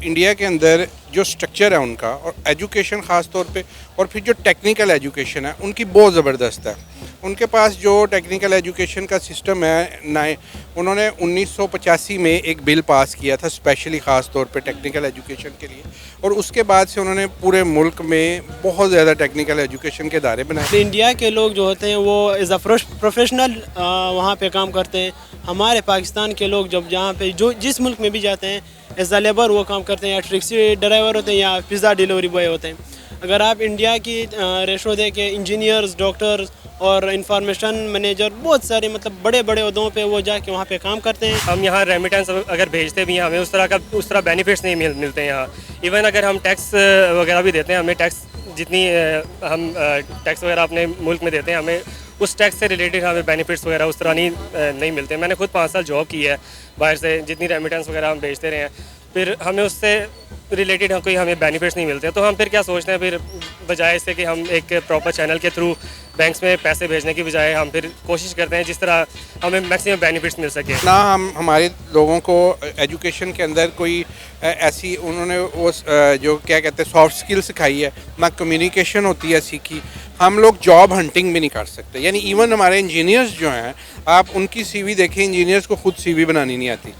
India के अंदर जो स्ट्रक्चर है उनका और एजुकेशन ख़ास तौर पे और फिर जो टेक्निकल एजुकेशन है उनकी बहुत ज़बरदस्त है। उनके पास जो टेक्निकल एजुकेशन का सिस्टम है नए उन्होंने 1985 में एक बिल पास किया था स्पेशली ख़ास तौर पे टेक्निकल एजुकेशन के लिए और उसके बाद से उन्होंने पूरे मुल्क में बहुत ज़्यादा टेक्निकल एजुकेशन के इदारे बनाए। इंडिया के लोग जो होते हैं वो एज अ प्रोफेशनल वहाँ पे काम करते हैं। हमारे पाकिस्तान के लोग जब जहाँ पे जो जिस मुल्क में भी जाते हैं एज अ लेबर वो काम करते हैं, या टैक्सी ड्राइवर होते हैं या पिज़्ज़ा डिलीवरी बॉय होते हैं। अगर आप इंडिया की रेशो देखें, इंजीनियर्स, डॉक्टर्स और इंफॉर्मेशन मैनेजर, बहुत सारे मतलब बड़े बड़े उहदों पे वो जाके वहाँ पे काम करते हैं। हम यहाँ रेमिटेंस अगर भेजते भी हैं हमें उस तरह बेनिफिट्स नहीं मिलते हैं यहाँ। इवन अगर हम टैक्स वगैरह भी देते हैं, हमें टैक्स जितनी हम टैक्स वगैरह अपने मुल्क में देते हैं, हमें उस टैक्स से रिलेटेड हमें बेनिफिट्स वगैरह उस तरह नहीं मिलते। मैंने खुद 5 साल जॉब की है बाहर से, जितनी रेमिटेंस वगैरह हम भेजते रहे हैं, फिर हमें उससे रिलेटेड कोई हमें बेनिफिट्स नहीं मिलते। तो हम फिर क्या सोचते हैं, फिर बजाय इससे कि हम एक प्रॉपर चैनल के थ्रू बैंक्स में पैसे भेजने की बजाय हम फिर कोशिश करते हैं जिस तरह हमें मैक्सिमम बेनिफिट्स मिल सके। ना हम हमारे लोगों को एजुकेशन के अंदर कोई ऐसी उन्होंने वो जो क्या कहते हैं सॉफ्ट स्किल सिखाई है, ना कम्युनिकेशन होती है सीखी। हम लोग जॉब हंटिंग भी नहीं कर सकते। यानी इवन हमारे इंजीनियर्स जो हैं, आप उनकी सीवी देखें, इंजीनियर्स को खुद सीवी बनानी नहीं आती।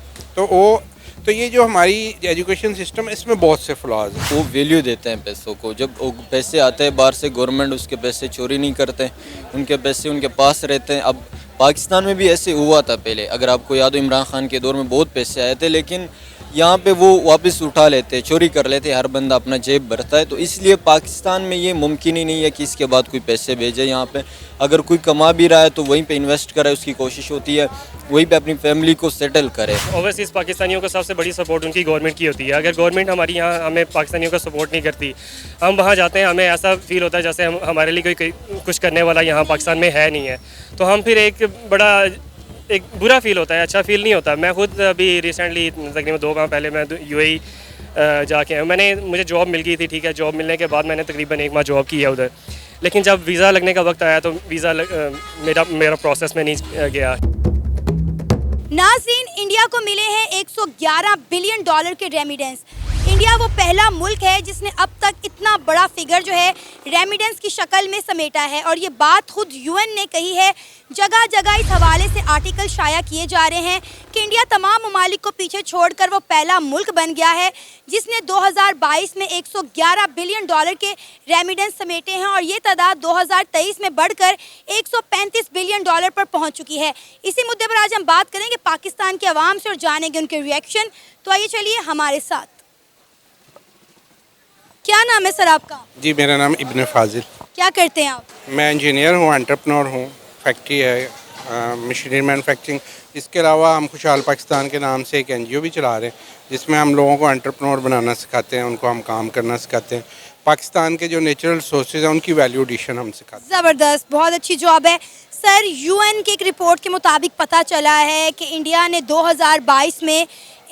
तो ये जो हमारी एजुकेशन सिस्टम है इसमें बहुत से फ्लॉज हैं। वो वैल्यू देते हैं पैसों को। जब पैसे आते हैं बाहर से, गवर्नमेंट उसके पैसे चोरी नहीं करते, उनके पैसे उनके पास रहते हैं। अब पाकिस्तान में भी ऐसे हुआ था पहले, अगर आपको याद हो इमरान खान के दौर में बहुत पैसे आए थे, लेकिन यहाँ पे वो वापस उठा लेते, चोरी कर लेते, हर बंदा अपना जेब भरता है। तो इसलिए पाकिस्तान में ये मुमकिन ही नहीं है कि इसके बाद कोई पैसे भेजे यहाँ पे। अगर कोई कमा भी रहा है तो वहीं पे इन्वेस्ट करे, उसकी कोशिश होती है वहीं पे अपनी फैमिली को सेटल करे। ओवरसीज़ पाकिस्तानियों को सबसे बड़ी सपोर्ट उनकी गवर्नमेंट की होती है। अगर गवर्नमेंट हमारी यहाँ हमें पाकिस्तानियों को सपोर्ट नहीं करती, हम वहाँ जाते हैं, हमें ऐसा फील होता है जैसे हमारे लिए कोई कुछ करने वाला यहाँ पाकिस्तान में है नहीं है। तो हम फिर एक बुरा फील होता है, अच्छा फील नहीं होता। मैं खुद अभी रिसेंटली तकरीबन 2 माह पहले मैं UAE जाके आया। मुझे जॉब मिल गई थी, ठीक है। जॉब मिलने के बाद मैंने तकरीबन 1 माह जॉब की है उधर, लेकिन जब वीज़ा लगने का वक्त आया तो वीज़ा मेरा प्रोसेस में नहीं गया। नाज़रीन, इंडिया को मिले हैं 111 बिलियन डॉलर के रेमिडेंस। इंडिया वो पहला मुल्क है जिसने अब तक इतना बड़ा फिगर जो है रेमिडेंस की शक्ल में समेटा है, और ये बात खुद UN ने कही है। जगह जगह इस हवाले से आर्टिकल शाया किए जा रहे हैं कि इंडिया तमाम ममालिक को पीछे छोड़कर वो पहला मुल्क बन गया है जिसने 2022 में 111 बिलियन डॉलर के रेमिडेंस समेटे हैं, और ये तादाद 2023 में बढ़कर 135 बिलियन डॉलर पर पहुंच चुकी है। इसी मुद्दे पर आज हम बात करेंगे पाकिस्तान के अवाम से और जानेंगे उनके रिएक्शन। तो आइए चलिए हमारे साथ। क्या नाम है सर आपका? जी, मेरा नाम इब्न फाजिल। क्या करते हैं आप? मैं इंजीनियर हूँ, एंटरप्रेन्योर हूँ। फैक्ट्री है मशीनरी मैन्युफैक्चरिंग। इसके अलावा हम खुशहाल पाकिस्तान के नाम से एक NGO भी चला रहे हैं जिसमें हम लोगों को एंटरप्रेन्योर बनाना सिखाते हैं, उनको हम काम करना सिखाते हैं। पाकिस्तान के जो नेचुरल रिसोर्सेज हैं उनकी वैल्यू एडिशन हम सिखाते हैं। ज़बरदस्त, बहुत अच्छी जॉब है सर। UN की एक रिपोर्ट के मुताबिक पता चला है कि इंडिया ने 2022 में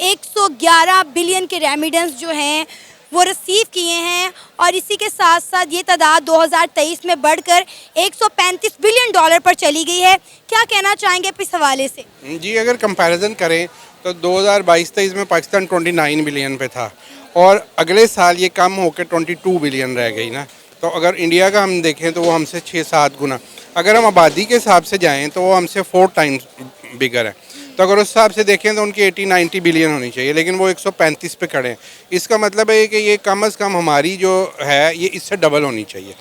111 बिलियन के रेमिडेंस जो हैं वो रिसीव किए हैं, और इसी के साथ साथ ये तादाद 2023 में बढ़कर 135 बिलियन डॉलर पर चली गई है। क्या कहना चाहेंगे आप इस हवाले से? जी, अगर कंपैरिजन करें तो 2022-23 में पाकिस्तान 29 बिलियन पे था और अगले साल ये कम होकर 22 बिलियन रह गई ना। तो अगर इंडिया का हम देखें तो वो हमसे 6-7 गुना, अगर हम आबादी के हिसाब से जाएँ तो वो हमसे 4 टाइम्स बिगर है। तो अगर उस हिसाब से देखें तो उनकी 80-90 बिलियन होनी चाहिए, लेकिन वो 135 पे खड़े हैं। इसका मतलब है कि ये कम अज़ कम हमारी जो है ये इससे डबल होनी चाहिए।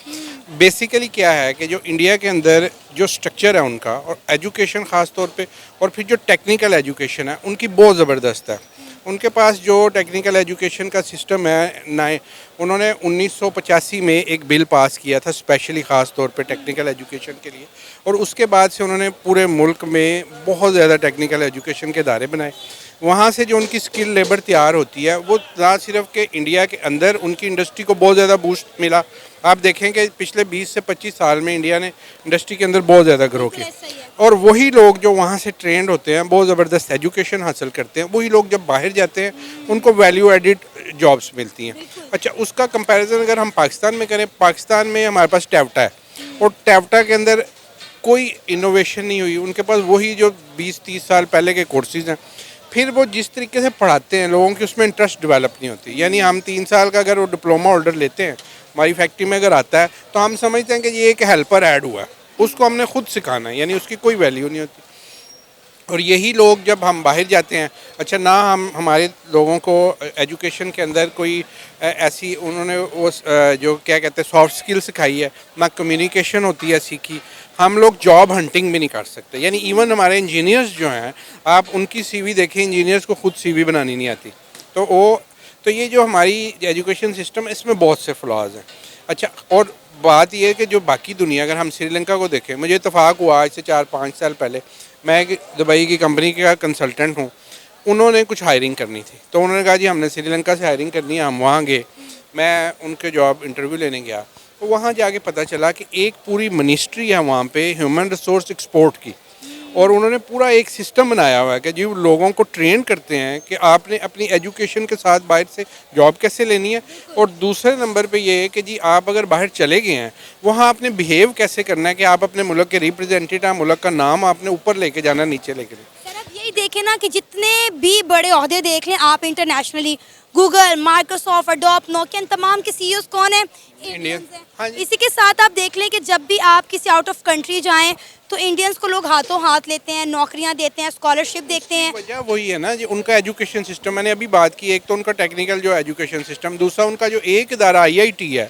बेसिकली क्या है कि जो इंडिया के अंदर जो स्ट्रक्चर है उनका और एजुकेशन ख़ास तौर पे और फिर जो टेक्निकल एजुकेशन है उनकी बहुत ज़बरदस्त है। उनके पास जो टेक्निकल एजुकेशन का सिस्टम है नए उन्होंने 1985 में एक बिल पास किया था स्पेशली ख़ास तौर पे टेक्निकल एजुकेशन के लिए, और उसके बाद से उन्होंने पूरे मुल्क में बहुत ज़्यादा टेक्निकल एजुकेशन के इदारे बनाए। वहाँ से जो उनकी स्किल लेबर तैयार होती है वो ना सिर्फ कि इंडिया के अंदर उनकी इंडस्ट्री को बहुत ज़्यादा बूस्ट मिला। आप देखें कि पिछले 20 से 25 साल में इंडिया ने इंडस्ट्री के अंदर बहुत ज़्यादा ग्रो किया, और वही लोग जो वहाँ से ट्रेंड होते हैं, बहुत ज़बरदस्त एजुकेशन हासिल करते हैं, वही लोग जब बाहर जाते हैं उनको वैल्यू एडिड जॉब्स मिलती हैं। अच्छा, उसका कंपैरिजन अगर हम पाकिस्तान में करें, पाकिस्तान में हमारे पास टैवटा है और टैवटा के अंदर कोई इनोवेशन नहीं हुई। उनके पास वही जो 20-30 साल पहले के कोर्सेज हैं। फिर वो जिस तरीके से पढ़ाते हैं लोगों की उसमें इंटरेस्ट डेवलप नहीं होती। यानी हम 3 साल का अगर वो डिप्लोमा होल्डर लेते हैं, हमारी फैक्ट्री में अगर आता है तो हम समझते हैं कि ये एक हेल्पर ऐड हुआ है, उसको हमने खुद सिखाना है, यानी उसकी कोई वैल्यू नहीं होती। और यही लोग जब हम बाहर जाते हैं, अच्छा ना हम हमारे लोगों को एजुकेशन के अंदर कोई ऐसी उन्होंने वो जो क्या कहते हैं सॉफ्ट स्किल सिखाई है, ना कम्युनिकेशन होती है सीखी, हम लोग जॉब हंटिंग भी नहीं कर सकते। यानी इवन हमारे इंजीनियर्स जो हैं, आप उनकी सीवी देखें, इंजीनियर्स को खुद सीवी बनानी नहीं आती। तो ये जो हमारी एजुकेशन सिस्टम है इसमें बहुत से फ्लॉज हैं। अच्छा, और बात ये है कि जो बाकी दुनिया, अगर हम श्रीलंका को देखें, मुझे इत्तेफाक हुआ आज से 4-5 साल पहले, मैं एक दुबई की कंपनी का कंसल्टेंट हूँ, उन्होंने कुछ हायरिंग करनी थी तो उन्होंने कहा जी हमने श्रीलंका से हायरिंग करनी है। हम वहाँ गए, मैं उनके जॉब इंटरव्यू लेने गया, तो वहाँ जाके पता चला कि एक पूरी मिनिस्ट्री है वहाँ पे ह्यूमन रिसोर्स एक्सपोर्ट की, और उन्होंने पूरा एक सिस्टम बनाया हुआ है कि जी लोगों को ट्रेन करते हैं कि आपने अपनी एजुकेशन के साथ बाहर से जॉब कैसे लेनी है, और दूसरे नंबर पे ये है कि जी आप अगर बाहर चले गए हैं वहाँ आपने बिहेव कैसे करना है कि आप अपने मुल्क के रिप्रेजेंटेटिव हैं, मुल्क का नाम आपने ऊपर लेके जाना, नीचे लेके जाना। सर अब यही देखें ना कि जितने भी बड़े ओहदे देख लें आप internationally, Google, Microsoft, Adobe, Nokia, तमाम के सीईओज कौन है? इंडियंस हाँ हैं। जी। इसी के साथ आप देख लें कि जब भी आप किसी आउट ऑफ कंट्री जाएं तो इंडियंस को लोग हाथों हाथ लेते हैं, नौकरियां देते हैं, स्कॉलरशिप देखते हैं। वजह वही है ना जी, उनका एजुकेशन सिस्टम। मैंने अभी बात की, एक तो उनका टेक्निकल जो एजुकेशन सिस्टम, दूसरा उनका जो एक इदारा IIT है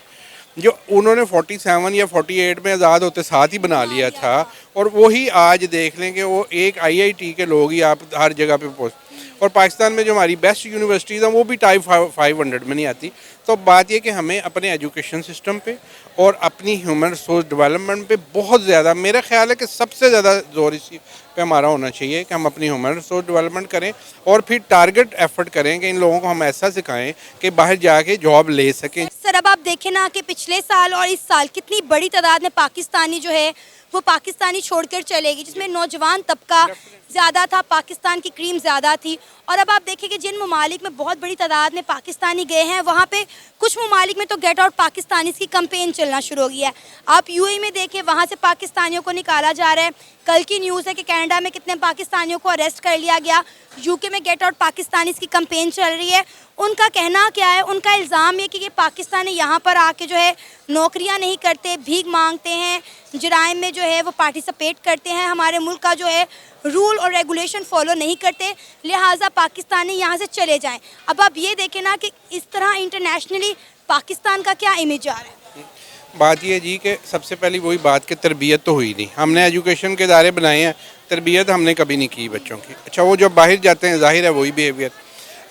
जो उन्होंने 47 या 48 में आज़ाद होते साथ ही बना लिया था, और वही आज देख लें कि वो एक IIT के लोग ही आप हर जगह पे पोस्ट। और पाकिस्तान में जो हमारी बेस्ट यूनिवर्सिटीज़ हैं वो भी टाइप 500 में नहीं आती। तो बात ये कि हमें अपने एजुकेशन सिस्टम पे और अपनी ह्यूमन रिसोर्स डेवलपमेंट पे बहुत ज़्यादा, मेरा ख्याल है कि सबसे ज़्यादा जोर इसी पे हमारा होना चाहिए कि हम अपनी ह्यूमन रिसोर्स डेवलपमेंट करें, और फिर टारगेट एफर्ट करें कि इन लोगों को हम ऐसा सिखाएं कि बाहर जाके जॉब ले सकें। सर अब आप देखें ना कि पिछले साल और इस साल कितनी बड़ी तादाद में पाकिस्तानी जो है वो पाकिस्तानी छोड़कर चलेगी, जिसमें नौजवान तबका ज़्यादा था, पाकिस्तान की क्रीम ज़्यादा थी। और अब आप देखें कि जिन ममालिक में बहुत बड़ी तादाद में पाकिस्तानी गए हैं वहाँ पे कुछ ममालिक में तो गेट आउट पाकिस्तानी की कंपेन चलना शुरू हो गया है। आप UAE में देखें, वहाँ से पाकिस्तानियों को निकाला जा रहा है। कल की न्यूज़ है कि कनाडा में कितने पाकिस्तानियों को अरेस्ट कर लिया गया। UK में गेट आउट पाकिस्तानी की कंपेन चल रही है। उनका कहना क्या है? उनका इल्ज़ाम है कि ये पाकिस्तानी यहाँ पर आके जो है नौकरियाँ नहीं करते, भीख मांगते हैं, जराइम में जो है वो पार्टिसिपेट करते हैं, हमारे मुल्क का जो है रूल और रेगुलेशन फॉलो नहीं करते, लिहाजा पाकिस्तानी यहाँ से चले जाएं। अब आप ये देखें ना कि इस तरह इंटरनेशनली पाकिस्तान का क्या इमेज आ रहा है। बात ये जी कि सबसे पहली वही बात कि तरबियत तो हुई नहीं। हमने एजुकेशन के इदारे बनाए हैं, तरबियत हमने कभी नहीं की बच्चों की। अच्छा, वो जब बाहर जाते हैं ज़ाहिर है वही बिहेवियर।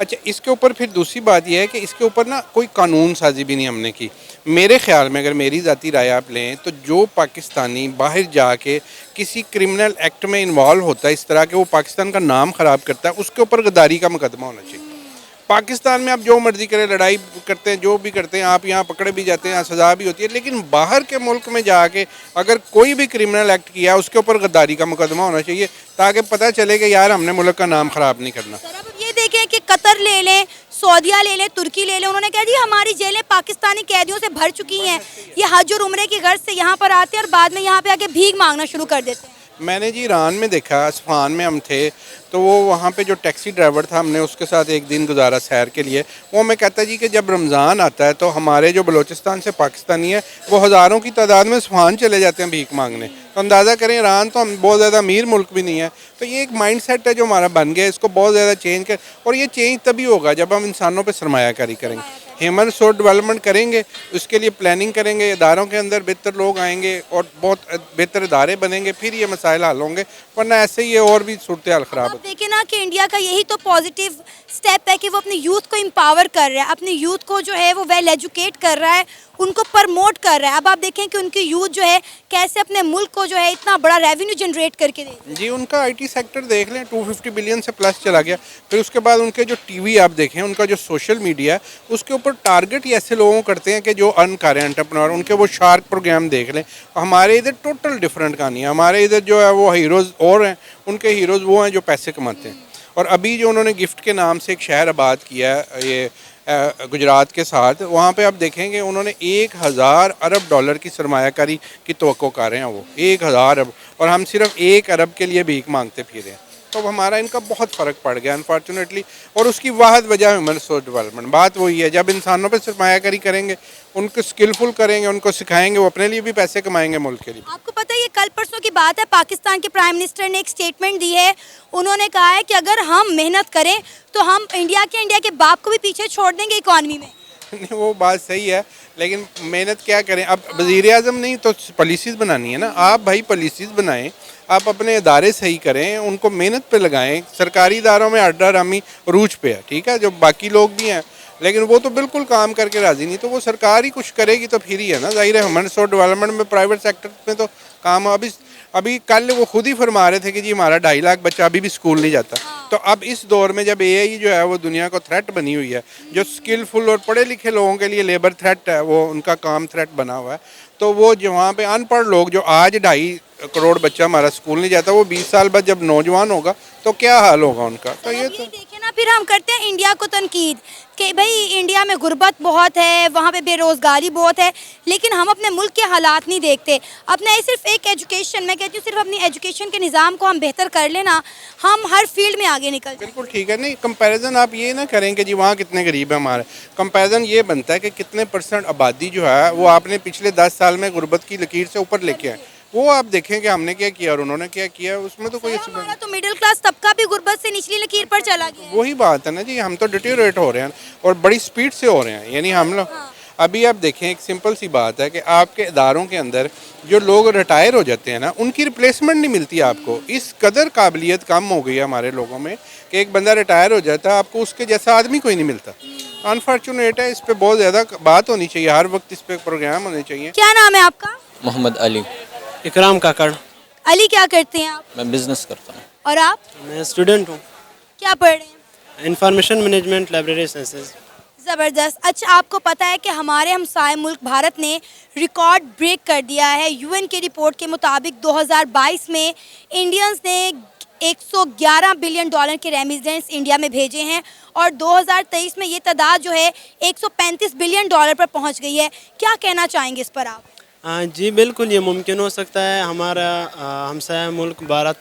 अच्छा, इसके ऊपर फिर दूसरी बात यह है कि इसके ऊपर ना कोई कानून साजी भी नहीं हमने की। मेरे ख्याल में, अगर मेरी ज़ाती राय आप लें, तो जो पाकिस्तानी बाहर जाके किसी क्रिमिनल एक्ट में इन्वॉल्व होता है इस तरह के, वो पाकिस्तान का नाम ख़राब करता है, उसके ऊपर गद्दारी का मुकदमा होना चाहिए। पाकिस्तान में आप जो मर्जी करें, लड़ाई करते हैं, जो भी करते हैं, आप यहाँ पकड़े भी जाते हैं, सज़ा भी होती है, लेकिन बाहर के मुल्क में जाके अगर कोई भी क्रिमिनल एक्ट किया उसके ऊपर गद्दारी का मुकदमा होना चाहिए, ताकि पता चले कि यार हमने मुल्क का नाम ख़राब नहीं करना। सर अब ये देखें कि कतर ले लें, सऊदीया ले लें, तुर्की ले लें, उन्होंने कहा जी हमारी जेलें पाकिस्तानी कैदियों से भर चुकी हैं। ये हज और उम्रे की गर्ज से यहाँ पर आते हैं और बाद में यहाँ पे आके भीख मांगना शुरू कर देते हैं। मैंने जी ईरान में देखा, अस्फहान में हम थे, तो वो वहाँ पे जो टैक्सी ड्राइवर था, हमने उसके साथ एक दिन गुजारा सैर के लिए। वो हमें कहता जी कि जब रमज़ान आता है तो हमारे जो बलूचिस्तान से पाकिस्तानी है वो हज़ारों की तादाद में अस्फहान चले जाते हैं भीख मांगने। तो अंदाज़ा करें, ईरान तो हम बहुत ज़्यादा अमीर मुल्क भी नहीं है। तो ये एक माइंड सेट है जो हमारा बन गया, इसको बहुत ज़्यादा चेंज कर, और ये चेंज तभी होगा जब हम इंसानों पर सरमायाकारी करेंगे, ह्यूमन रिसोर्स डेवलपमेंट करेंगे, उसके लिए प्लानिंग करेंगे, इदारों के अंदर बेहतर लोग आएंगे और बहुत बेहतर इदारे बनेंगे, फिर ये मसाइल हल होंगे, वरना ऐसे ही और भी सूरत हाल ख़राब अब देखिए ना कि इंडिया का यही तो पॉजिटिव स्टेप है कि वो अपने यूथ को एम्पावर कर रहा है, अपने यूथ को जो है वो वेल एजुकेट कर रहा है, उनको प्रमोट कर रहा है। अब आप देखें कि उनकी यूथ जो है कैसे अपने मुल्क को जो है इतना बड़ा रेवेन्यू जनरेट करके दे। जी, उनका IT सेक्टर देख लें 250 बिलियन से प्लस चला गया। फिर उसके बाद उनके जो TV आप देखें, उनका जो सोशल मीडिया है, उसके ऊपर टारगेट ही ऐसे लोगों को करते हैं कि जो अर्न कर रहे हैं, एंटरप्रेन्योर। उनके वो शार्क प्रोग्राम देख लें। हमारे इधर टोटल डिफरेंट कहानी है। हमारे इधर जो है वो हीरोज़ और हैं, उनके हीरोज़ वो हैं जो पैसे कमाते हैं। और अभी जो उन्होंने गिफ्ट के नाम से एक शहर आबाद किया है ये गुजरात के साथ, वहाँ पे आप देखेंगे उन्होंने 1000 अरब डॉलर की सरमायाकारी की तवक्को कर रहे हैं वो, 1000 अरब, और हम सिर्फ 1 अरब के लिए भीख मांगते फिर रहे हैं। तो हमारा इनका बहुत फ़र्क पड़ गया अनफॉर्चुनेटली। और उसकी वाहद वजह है ह्यूमन रिसोर्स डेवलपमेंट। बात वही है, जब इंसानों पे सरमायाकारी करेंगे, उनको स्किलफुल करेंगे, उनको सिखाएंगे, वो अपने लिए भी पैसे कमाएंगे, मुल्क के लिए। आपको पता है ये कल परसों की बात है, पाकिस्तान के प्राइम मिनिस्टर ने एक स्टेटमेंट दी है। उन्होंने कहा है कि अगर हम मेहनत करें तो हम इंडिया के बाप को भी पीछे छोड़ देंगे इकॉनमी में। नहीं, वो बात सही है, लेकिन मेहनत क्या करें। अब वज़ीर आज़म नहीं तो पॉलिसीज़ बनानी है ना। आप भाई पॉलिसीज़ बनाएं, आप अपने इदारे सही करें, उनको मेहनत पे लगाएं। सरकारी इदारों में अड्डा रामी रूज पे है, ठीक है, जो बाकी लोग भी हैं, लेकिन वो तो बिल्कुल काम करके राज़ी नहीं। तो वो सरकार ही कुछ करेगी तो फिर ही है ना, ज़ाहिर है। ह्यूमन रिसोर्स डेवलपमेंट में प्राइवेट सेक्टर में तो काम अभी कल वो खुद ही फरमा रहे थे कि जी हमारा 2.5 लाख बच्चा अभी भी स्कूल नहीं जाता। तो अब इस दौर में जब एआई जो है वो दुनिया को थ्रेट बनी हुई है, जो स्किलफुल और पढ़े लिखे लोगों के लिए लेबर थ्रेट है, वो उनका काम थ्रेट बना हुआ है। तो वो जो वहाँ पे अनपढ़ लोग, जो आज 2.5 करोड़ बच्चा हमारा स्कूल नहीं जाता, वो 20 साल बाद जब नौजवान होगा तो क्या हाल होगा उनका। तो ये तो देखिए ना, फिर हम करते हैं इंडिया को तनकीद कि भाई इंडिया में गुर्बत बहुत है, वहाँ पे बेरोज़गारी बहुत है, लेकिन हम अपने मुल्क के हालात नहीं देखते। अपने सिर्फ एक एजुकेशन, मैं कहती हूँ सिर्फ अपनी एजुकेशन के निज़ाम को हम बेहतर कर लेना, हम हर फील्ड में आगे निकल जाएं। बिल्कुल ठीक है। नहीं, कंपैरिजन आप ये ना करें कि जी वहाँ कितने गरीब है हमारे। कंपैरिजन ये बनता है कि कितने % आबादी जो है वो आपने पिछले 10 साल में गुर्बत की लकीर से ऊपर लेके आए। वो आप देखें कि हमने क्या किया और उन्होंने क्या किया, उसमें तो कोई ऐसी हमारा तो मिडिल क्लास तबका भी गुर्बत से निचली लकीर पर चला गया है। वही बात है ना जी, हम तो डिटेरियोरेट हो रहे हैं और बड़ी स्पीड से हो रहे हैं। यानी हम लोग अभी आप देखें, एक सिंपल सी बात है कि आपके इदारों के अंदर जो लोग रिटायर हो जाते हैं ना, उनकी रिप्लेसमेंट नहीं मिलती आपको। इस कदर काबिलियत कम हो गई है हमारे लोगों में कि एक बंदा रिटायर हो जाता है, आपको उसके जैसा आदमी कोई नहीं मिलता। अनफॉर्चुनेट है, इस पर बहुत ज़्यादा बात होनी चाहिए, हर वक्त इस पर प्रोग्राम होने चाहिए। क्या नाम है आपका? मोहम्मद अली। इकराम काकड़। अली, क्या करते हैं आप? मैं बिज़नेस करता हूँ। और आप मैं स्टूडेंट हूँ, क्या पढ़ रहे हैं? Information management library sciences. ज़बरदस्त। अच्छा, आपको पता है कि हमारे हमसाए मुल्क भारत ने रिकॉर्ड ब्रेक कर दिया है। यूएन की रिपोर्ट के मुताबिक 2022 में इंडियंस ने $111 बिलियन के रेमिटेंस इंडिया में भेजे हैं और 2023 में ये तादाद जो है $135 बिलियन पर पहुंच गई है। क्या कहना चाहेंगे इस पर आप? जी बिल्कुल, ये मुमकिन हो सकता है। हमारा हमसाया मुल्क भारत,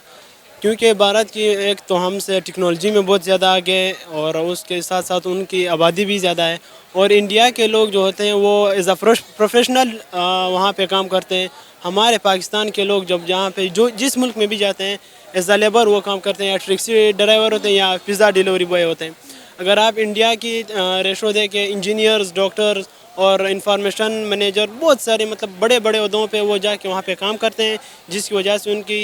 क्योंकि भारत की एक तो हमसे टेक्नोलॉजी में बहुत ज़्यादा आगे है और उसके साथ साथ उनकी आबादी भी ज़्यादा है। और इंडिया के लोग जो होते हैं वो एज अ प्रोफेशनल वहाँ पे काम करते हैं। हमारे पाकिस्तान के लोग जब जहाँ पे जो जिस मुल्क में भी जाते हैं एज अ लेबर वो काम करते हैं, या टैक्सी ड्राइवर होते हैं या पिज़्ज़ा डिलीवरी बॉय होते हैं। अगर आप इंडिया की रेशो देखें, इंजीनियर्स, डॉक्टर्स और इंफॉर्मेशन मैनेजर, बहुत सारे मतलब बड़े बड़े उहदों पे वो जाके वहाँ पे काम करते हैं, जिसकी वजह से उनकी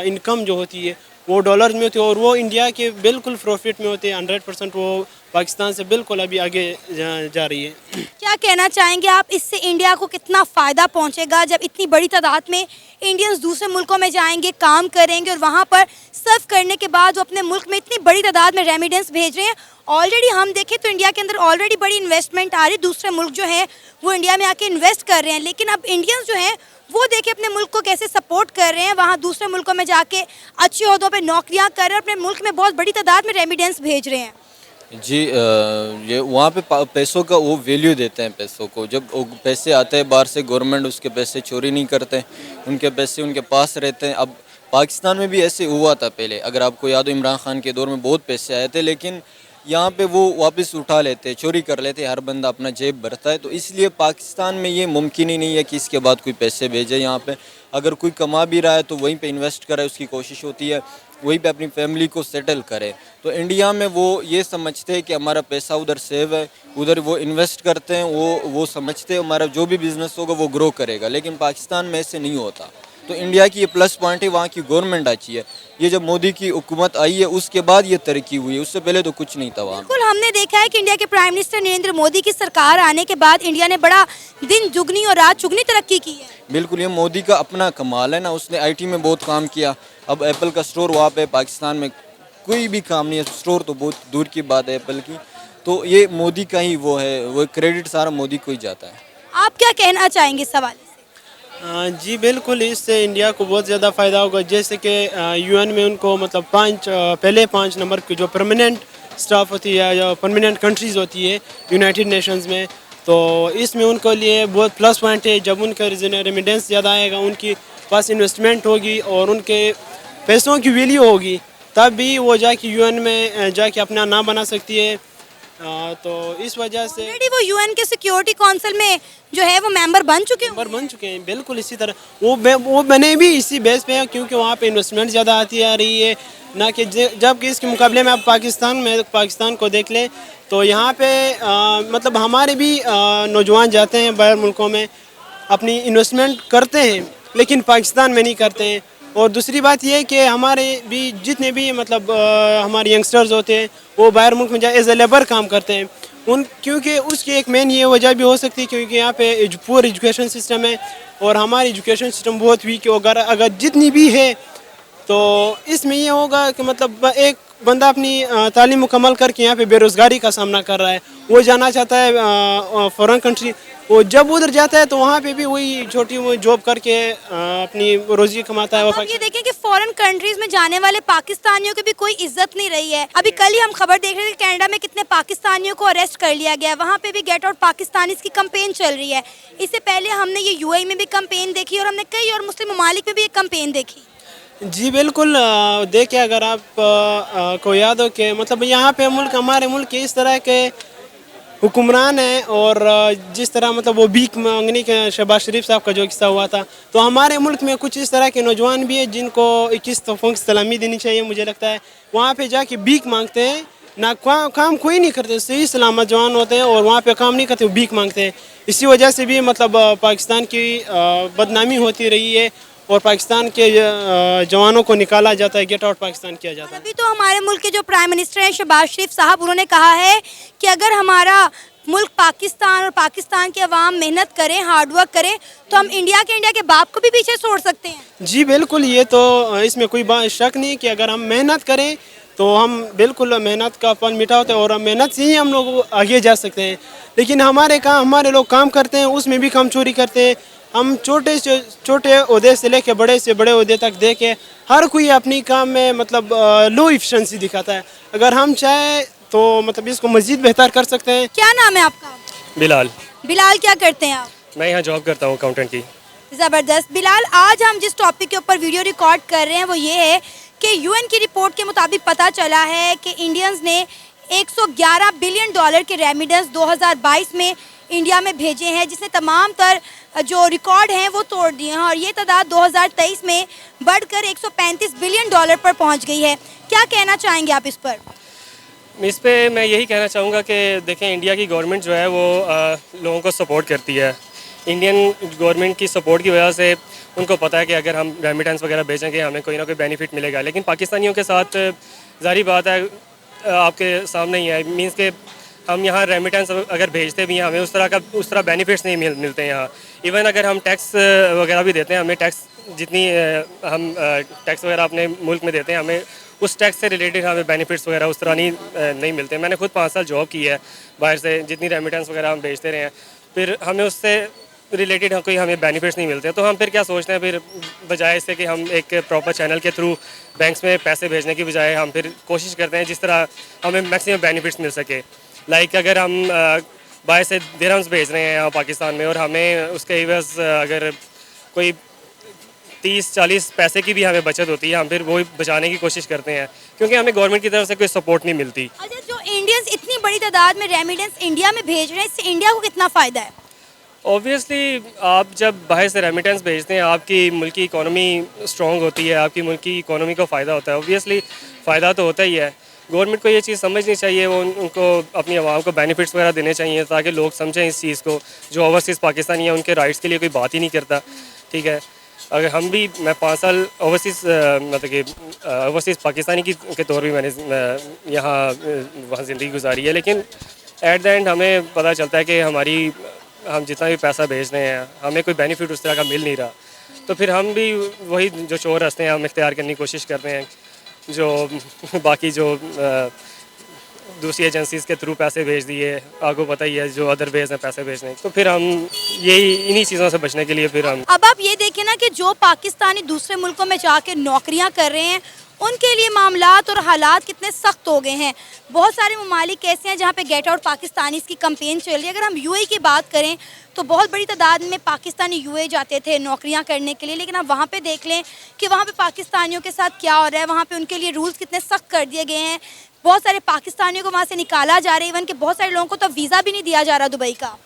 इनकम जो होती है वो डॉलर्स में होती है और वो इंडिया के बिल्कुल प्रॉफिट में होती है। 100% वो पाकिस्तान से बिल्कुल अभी आगे जा रही है। क्या कहना चाहेंगे आप, इससे इंडिया को कितना फ़ायदा पहुंचेगा जब इतनी बड़ी तादाद में इंडियंस दूसरे मुल्कों में जाएंगे, काम करेंगे और वहां पर सर्व करने के बाद वो अपने मुल्क में इतनी बड़ी तादाद में रेमिटेंस भेज रहे हैं? ऑलरेडी हम देखें तो इंडिया के अंदर ऑलरेडी बड़ी इन्वेस्टमेंट आ रही, दूसरे मुल्क जो है वो इंडिया में आके इन्वेस्ट कर रहे हैं, लेकिन अब इंडियंस जो हैं वो देखें अपने मुल्क को कैसे सपोर्ट कर रहे हैं, वहाँ दूसरे मुल्कों में जाके अच्छे ओहदों पे नौकरियाँ कर रहे हैं, अपने मुल्क में बहुत बड़ी तादाद में रेमिटेंस भेज रहे हैं। जी ये वहाँ पे पैसों का वो वैल्यू देते हैं पैसों को। जब वो पैसे आते हैं बाहर से, गवर्नमेंट उसके पैसे चोरी नहीं करते, उनके पैसे उनके पास रहते हैं। अब पाकिस्तान में भी ऐसे हुआ था पहले, अगर आपको याद हो इमरान खान के दौर में बहुत पैसे आए थे, लेकिन यहाँ पे वो वापस उठा लेते, चोरी कर लेते, हर बंदा अपना जेब भरता है। तो इसलिए पाकिस्तान में ये मुमकिन ही नहीं है कि इसके बाद कोई पैसे भेजे यहाँ पे। अगर कोई कमा भी रहा है तो वहीं पे इन्वेस्ट करे, उसकी कोशिश होती है वहीं पे अपनी फैमिली को सेटल करे। तो इंडिया में वो ये समझते हैं कि हमारा पैसा उधर सेव है, उधर वो इन्वेस्ट करते हैं, वो समझते हैं हमारा जो भी बिज़नेस होगा वो ग्रो करेगा। लेकिन पाकिस्तान में ऐसे नहीं होता। तो इंडिया की ये प्लस पॉइंट है, वहाँ की गवर्नमेंट अच्छी है। ये जब मोदी की हुकूमत आई है उसके बाद ये तरक्की हुई है, उससे पहले तो कुछ नहीं था वहाँ। बिल्कुल, हमने देखा है कि इंडिया के प्राइम मिनिस्टर नरेंद्र मोदी की सरकार आने के बाद इंडिया ने बड़ा दिन जुगनी और रात चुगनी तरक्की की है। बिल्कुल, ये मोदी का अपना कमाल है ना, उसने IT में बहुत काम किया। अब एप्पल का स्टोर वहाँ पे पाकिस्तान में कोई भी काम नहीं है, स्टोर तो बहुत दूर की बात है एप्पल की। तो ये मोदी का ही वो है, वो क्रेडिट सारा मोदी को ही जाता है। आप क्या कहना चाहेंगे इस हवाले से? जी बिल्कुल, इससे इंडिया को बहुत ज़्यादा फ़ायदा होगा। जैसे कि UN में उनको मतलब पहले 5 नंबर की जो परमानेंट स्टाफ होती है या परमानेंट कंट्रीज़ होती है यूनाइटेड नेशंस में, तो इसमें उनको लिए बहुत प्लस पॉइंट है। जब उनका रेमिटेंस ज़्यादा आएगा, उनकी पास इन्वेस्टमेंट होगी और उनके पैसों की वैल्यू होगी, तब भी वो जाके यूएन में जाके अपना नाम बना सकती है। तो इस वजह से ऑलरेडी वो यूएन के सिक्योरिटी काउंसिल में जो है वो मेंबर बन चुके हैं। मेंबर बन चुके हैं, बिल्कुल इसी तरह वो बने भी इसी बेस पे है, क्योंकि वहाँ पे इन्वेस्टमेंट ज़्यादा आती आ रही है ना कि जबकि इसके मुकाबले में आप पाकिस्तान को देख लें तो यहाँ पे मतलब हमारे भी नौजवान जाते हैं बाहर मुल्कों में, अपनी इन्वेस्टमेंट करते हैं, लेकिन पाकिस्तान में नहीं करते हैं। और दूसरी बात ये है कि हमारे भी जितने भी मतलब हमारे यंगस्टर्स होते हैं वो बाहर मुल्क में जाए एज ए लेबर काम करते हैं क्योंकि उसकी एक मेन ये वजह भी हो सकती है क्योंकि यहाँ पे पुअर एजुकेशन सिस्टम है और हमारी एजुकेशन सिस्टम बहुत वीक है। अगर जितनी भी है तो इसमें ये होगा कि मतलब एक बंदा अपनी तालीम मुकम्मल करके यहाँ पे बेरोज़गारी का सामना कर रहा है, वो जाना चाहता है फॉरेन कंट्री, वो जब उधर जाता है तो वहाँ पे भी वही छोटी मोटी जॉब करके अपनी रोज़ी कमाता है। अब ये देखें कि फॉरेन कंट्रीज में जाने वाले पाकिस्तानियों की भी कोई इज्जत नहीं रही है। अभी कल ही हम खबर देख रहे थे कनाडा में कितने पाकिस्तानियों को अरेस्ट कर लिया गया है, वहाँ पे भी गेट आउट पाकिस्तानीज की कैंपेन चल रही है। इससे पहले हमने ये यूएई में भी कैंपेन देखी और हमने कई और मुस्लिम ममालिक में भी एक कैंपेन देखी। जी बिल्कुल, देखिए अगर आप को याद हो कि मतलब यहाँ पे हमारे मुल्क के इस तरह के हुक्मरान हैं और जिस तरह मतलब वो भीख मांगने के शहबाज शरीफ साहब का जो किस्सा हुआ था, तो हमारे मुल्क में कुछ इस तरह के नौजवान भी हैं जिनको 21 तोहफ़ों की सलामी देनी चाहिए। मुझे लगता है वहाँ पे जाके भीख मांगते हैं ना, काम कोई नहीं करते, सही सलामत जवान होते हैं और वहाँ पे काम नहीं करते, वो भीख मांगते हैं। इसी वजह से भी मतलब पाकिस्तान की बदनामी होती रही है और पाकिस्तान के जवानों को निकाला जाता है, गेट आउट पाकिस्तान किया जाता है। अभी तो हमारे मुल्क के जो प्राइम मिनिस्टर हैं शहबाज शरीफ साहब, उन्होंने कहा है कि अगर हमारा मुल्क पाकिस्तान और पाकिस्तान के अवाम मेहनत करें, हार्डवर्क करें, तो हम इंडिया के बाप को भी पीछे छोड़ सकते हैं। जी बिल्कुल, ये तो इसमें कोई शक नहीं कि अगर हम मेहनत करें तो हम बिल्कुल मेहनत का फल मीठा होता है और मेहनत से ही हम लोग आगे जा सकते हैं। लेकिन हमारे लोग काम करते हैं, उसमें भी काम चोरी करते हैं। हम छोटे से छोटे ओहदे से लेके बड़े से बड़े ओहदे तक देखे हर कोई अपनी काम में मतलब लो एफिशिएंसी दिखाता है। अगर हम चाहे तो मतलब इसको मज़ीद बेहतर कर सकते हैं। क्या नाम है आपका? बिलाल। बिलाल, क्या करते हैं आप? मैं यहाँ जॉब करता हूँ अकाउंटेंट की। ज़बरदस्त। बिलाल, आज हम जिस टॉपिक के ऊपर वीडियो रिकॉर्ड कर रहे हैं वो ये है कि यूएन की रिपोर्ट के मुताबिक पता चला है कि इंडियंस ने 111 बिलियन डॉलर के रेमिडेंस 2022 में इंडिया में भेजे हैं, जिसने तमाम तर जो रिकॉर्ड हैं वो तोड़ दिए हैं और ये तादाद 2023 में बढ़कर 135 बिलियन डॉलर पर पहुंच गई है। क्या कहना चाहेंगे आप इस पर? इस पे मैं यही कहना चाहूँगा कि देखें, इंडिया की गवर्नमेंट जो है वो लोगों को सपोर्ट करती है। इंडियन गवर्नमेंट की सपोर्ट की वजह से उनको पता है कि अगर हम रेमिटेंस वगैरह भेजेंगे हमें कोई ना कोई बेनिफिट मिलेगा। लेकिन पाकिस्तानियों के साथ ज़ाहिर बात है आपके सामने ही है, मीन्स के हम यहाँ रेमिटेंस अगर भेजते भी हैं हमें उस तरह बेनिफिट्स नहीं मिलते यहाँ। इवन अगर हम टैक्स वगैरह भी देते हैं, हमें टैक्स जितनी हम टैक्स वगैरह अपने मुल्क में देते हैं, हमें उस टैक्स से रिलेटेड हमें बेनिफिट्स वगैरह उस तरह नहीं मिलते। मैंने खुद 5 साल जॉब की है बाहर से, जितनी रेमिटेंस वगैरह हम भेजते रहे हैं, फिर हमें उससे रिलेटेड कोई हमें बेनिफिट्स नहीं मिलते। तो हम फिर क्या सोचते हैं, फिर बजाय इससे कि हम एक प्रॉपर चैनल के थ्रू बैंक्स में पैसे भेजने की बजाय हम फिर कोशिश करते हैं जिस तरह हमें मैक्सिमम बेनिफिट्स मिल सके। लाइक अगर हम बाहर से दिरहम्स भेज रहे हैं यहाँ पाकिस्तान में और हमें उसके एवज अगर कोई 30-40 पैसे की भी हमें बचत होती है, हम फिर वो बचाने की कोशिश करते हैं क्योंकि हमें गवर्नमेंट की तरफ से कोई सपोर्ट नहीं मिलती। अच्छा, जो इंडियंस इतनी बड़ी तादाद में रेमिडेंस इंडिया में भेज रहे हैं, इससे इंडिया को कितना फ़ायदा है? ऑब्वियसली आप जब बाहर से रेमिटेंस भेजते हैं आपकी मुल्क की इकोनॉमी स्ट्रॉन्ग होती है, आपकी मुल्क की इकोनॉमी को फ़ायदा होता है। ऑब्वियसली फ़ायदा तो होता ही है। गवर्नमेंट को ये चीज़ समझनी चाहिए, वो उनको अपनी आवाम को बेनिफिट्स वगैरह देने चाहिए ताकि लोग समझें इस चीज़ को। जो ओवरसीज़ पाकिस्तानी है उनके राइट्स के लिए कोई बात ही नहीं करता, ठीक है। अगर हम भी, मैं 5 साल ओवरसीज़ मतलब कि ओवरसीज़ पाकिस्तानी के तौर पर मैंने यहाँ वहाँ ज़िंदगी गुजारी है, लेकिन एट द एंड हमें पता चलता है कि हम जितना भी पैसा भेज रहे हैं हमें कोई बेनिफिट उस तरह का मिल नहीं रहा। तो फिर हम भी वही जो चोर रास्ते हैं हम इख्तियार करने की कोशिश करते हैं, जो बाकी जो दूसरी एजेंसीज़ के थ्रू पैसे भेज दिए, आपको पता ही है जो अदर वेज हैं पैसे भेजने, तो फिर हम यही इन्हीं चीज़ों से बचने के लिए फिर हम अब आप ये देखें ना कि जो पाकिस्तानी दूसरे मुल्कों में जाके नौकरियां कर रहे हैं उनके लिए मामलात और हालात कितने सख्त हो गए हैं। बहुत सारे ममालिक ऐसे हैं जहाँ पे गेट आउट पाकिस्तानी की कंपेन चल रही है। अगर हम यूएई की बात करें तो बहुत बड़ी तादाद में पाकिस्तानी यूएई जाते थे नौकरियां करने के लिए, लेकिन आप वहाँ पे देख लें कि वहाँ पे पाकिस्तानियों के साथ क्या हो रहा है। वहाँ पे उनके लिए रूल्स कितने सख्त कर दिए गए हैं। बहुत सारे पाकिस्तानियों को वहाँ से निकाला जा रहा है, इवन कि बहुत सारे लोगों को तो वीज़ा भी नहीं दिया जा रहा दुबई का।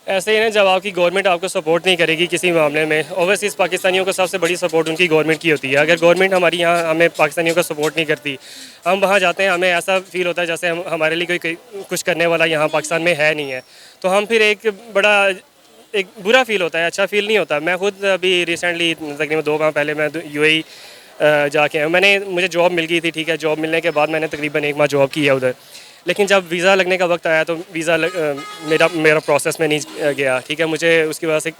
ऐसे ही ना, जब आपकी गवर्नमेंट आपको सपोर्ट नहीं करेगी किसी मामले में, ओवरसीज़ पाकिस्तानियों को सबसे बड़ी सपोर्ट उनकी गवर्नमेंट की होती है। अगर गवर्नमेंट हमारी यहाँ हमें पाकिस्तानियों को सपोर्ट नहीं करती, हम वहाँ जाते हैं, हमें ऐसा फील होता है जैसे हमारे लिए कोई कुछ करने वाला यहाँ पाकिस्तान में है नहीं है, तो हम फिर एक बुरा फील होता है, अच्छा फील नहीं होता। मैं खुद अभी रिसेंटली तकरीबन 2 माह पहले मैं यूएई जाके आया। मुझे जॉब मिल गई थी, ठीक है। जॉब मिलने के बाद मैंने तकरीबन 1 माह जॉब की है उधर, लेकिन जब वीज़ा लगने का वक्त आया तो वीज़ा मेरा प्रोसेस में नहीं गया, ठीक है। मुझे उसकी वजह से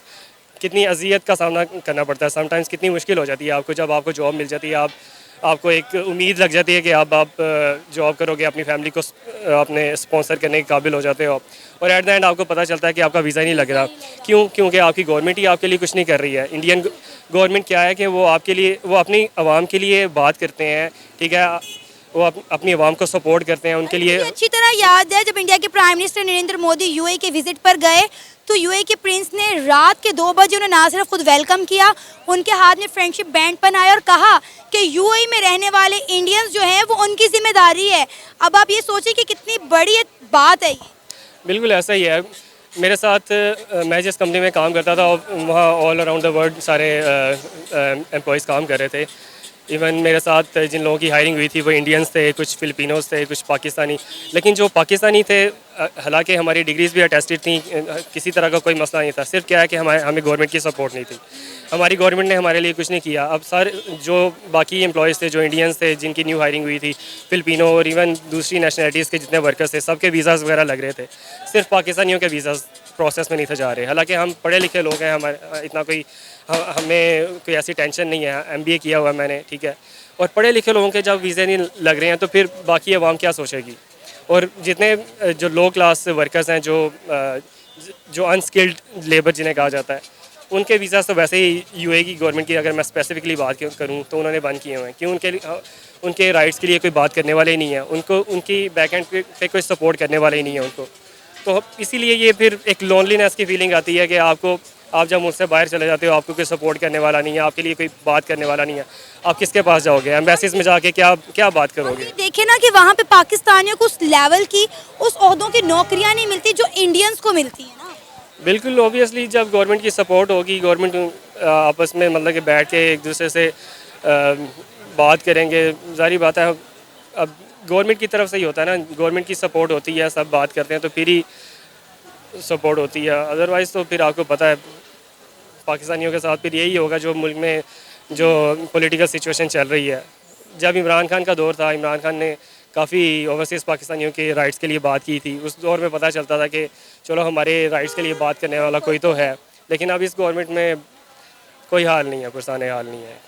कितनी अजियत का सामना करना पड़ता है, समटाइम्स कितनी मुश्किल हो जाती है आपको। जब आपको जॉब मिल जाती है, आपको एक उम्मीद लग जाती है कि आप जॉब करोगे, अपनी फैमिली को अपने स्पॉन्सर करने के काबिल हो जाते हो, और एट द एंड आपको पता चलता है कि आपका वीज़ा ही नहीं लग रहा। क्योंकि आपकी गवर्नमेंट ही आपके लिए कुछ नहीं कर रही है। इंडियन गवर्नमेंट क्या है कि वो आपके लिए, वो अपनी आवाम के लिए बात करते हैं, ठीक है। वो अपनी आवाम को सपोर्ट करते हैं, उनके लिए। अच्छी तरह याद है जब इंडिया के prime minister Narendra Modi UAE के विजिट पर गए तो यूएई के प्रिंस ने रात के 2 बजे उन्हें ना सिर्फ खुद वेलकम किया, उनके हाथ में फ्रेंडशिप बैंड पहनाया और कहा कि यूएई में रहने वाले इंडियंस जो हैं वो उनकी जिम्मेदारी है। अब आप ये सोचिए कि कितनी बड़ी बात है ये। बिल्कुल ऐसा ही है। मेरे साथ मैं जिस कंपनी में काम करता था वहाँ ऑल अराउंड द वर्ल्ड सारे एम्प्लॉयज़ काम कर रहे थे। इवन मेरे साथ जिन लोगों की हायरिंग हुई थी वो इंडियंस थे, कुछ फिलिपिनोज थे, कुछ पाकिस्तानी। लेकिन जो पाकिस्तानी थे, हालांकि हमारी डिग्रीज़ भी अटेस्टेड थी, किसी तरह का कोई मसला नहीं था। सिर्फ क्या है कि हमें गवर्नमेंट की सपोर्ट नहीं थी। हमारी गवर्नमेंट ने हमारे लिए कुछ नहीं किया। अब सर जो बाकी एम्प्लॉयज़ थे, जो इंडियंस थे, जिनकी न्यू हायरिंग हुई थी, फिलिपिनो और इवन दूसरी नेशनलिटीज़ के जितने वर्कर्स थे, सबके वीज़ाज़ वगैरह लग रहे थे। सिर्फ पाकिस्तानियों के वीज़ाज़ प्रोसेस में नहीं थे जा रहे। हालांकि हम पढ़े लिखे लोग हैं, हमारे इतना हमें कोई ऐसी टेंशन नहीं है। MBA किया हुआ मैंने, ठीक है। और पढ़े लिखे लोगों के जब वीज़े नहीं लग रहे हैं तो फिर बाकी आवाम क्या सोचेगी। और जितने जो लो क्लास वर्कर्स हैं, जो अनस्किल्ड लेबर जिन्हें कहा जाता है, उनके वीज़ा तो वैसे ही यूएई की गवर्नमेंट की, अगर मैं स्पेसिफिकली बात करूँ तो उन्होंने बंद किए हुए हैं। क्यों? उनके राइट्स के लिए कोई बात करने वाले ही नहीं है, उनको उनकी बैक एंड पे कोई सपोर्ट करने वाले ही नहीं है उनको। तो इसीलिए ये फिर एक लोनलीनेस की फीलिंग आती है कि आप जब मुझसे बाहर चले जाते हो, आपको कोई सपोर्ट करने वाला नहीं है, आपके लिए कोई बात करने वाला नहीं है। आप किसके पास जाओगे? एम्बेसीज में जाके क्या बात करोगे? देखिए ना कि वहाँ पे पाकिस्तानियों को उस लेवल की, उस ओहदों की नौकरियाँ नहीं मिलती जो इंडियंस को मिलती है ना। बिल्कुल, ऑब्वियसली जब गवर्नमेंट की सपोर्ट होगी, गवर्नमेंट आपस में मतलब कि बैठ के एक दूसरे से बात करेंगे, जारी बात है। अब गवर्नमेंट की तरफ से ही होता है ना, गवर्नमेंट की सपोर्ट होती है, सब बात करते हैं तो फिर ही सपोर्ट होती है। अदरवाइज़ तो फिर आपको पता है पाकिस्तानियों के साथ फिर यही होगा जो मुल्क में जो पॉलिटिकल सिचुएशन चल रही है। जब इमरान खान का दौर था, इमरान खान ने काफ़ी ओवरसीज़ पाकिस्तानियों के राइट्स के लिए बात की थी। उस दौर में पता चलता था कि चलो हमारे राइट्स के लिए बात करने वाला कोई तो है, लेकिन अब इस गवर्नमेंट में कोई हाल नहीं है, पुरसाने हाल नहीं है।